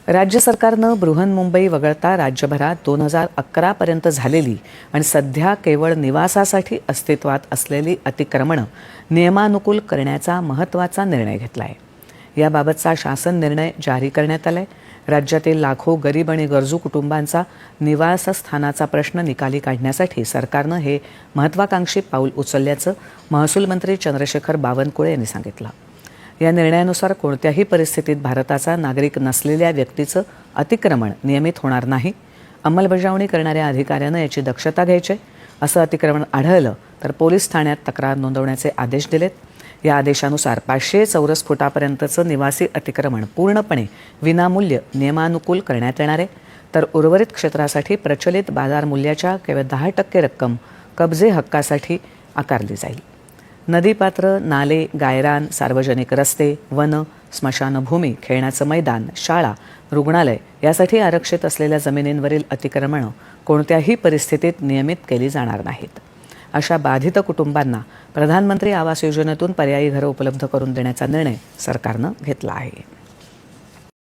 राज्य सरकारनं बृहन्मुंबई वगळता राज्यभरात 2011 पर्यंत झालेली आणि सध्या केवळ निवासासाठी अस्तित्वात असलेली अतिक्रमणं नियमानुकूल करण्याचा महत्त्वाचा निर्णय घेतला आहे। याबाबतचा शासन निर्णय जारी करण्यात आलाय। राज्यातील लाखो गरीब आणि गरजू कुटुंबांचा निवासस्थानाचा प्रश्न निकाली काढण्यासाठी सरकारनं हे महत्त्वाकांक्षी पाऊल उचलल्याचं महसूल मंत्री चंद्रशेखर बावनकुळे यांनी सांगितलं। या निर्णयानुसार कोणत्याही परिस्थितीत भारताचा नागरिक नसलेल्या व्यक्तीचं अतिक्रमण नियमित होणार नाही। अंमलबजावणी करणाऱ्या अधिकाऱ्यानं याची दक्षता घ्यायची। असं अतिक्रमण आढळलं तर पोलीस ठाण्यात तक्रार नोंदवण्याचे आदेश दिलेत। या आदेशानुसार 500 चौरस फुटापर्यंतचं निवासी अतिक्रमण पूर्णपणे विनामूल्य नियमानुकूल करण्यात येणार आहे, तर उर्वरित क्षेत्रासाठी प्रचलित बाजार मूल्याच्या केवळ 10% रक्कम कब्जे हक्कासाठी आकारली जाईल। नदीपात्र, नाले, गायरान, सार्वजनिक रस्ते, वन, स्मशानभूमी, खेळण्याचं मैदान, शाळा, रुग्णालय यासाठी आरक्षित असलेल्या जमिनींवरील अतिक्रमणं कोणत्याही परिस्थितीत नियमित केली जाणार नाहीत। अशा बाधित कुटुंबांना प्रधानमंत्री आवास योजनेतून पर्यायी घरं उपलब्ध करून देण्याचा निर्णय सरकारनं घेतला आहे।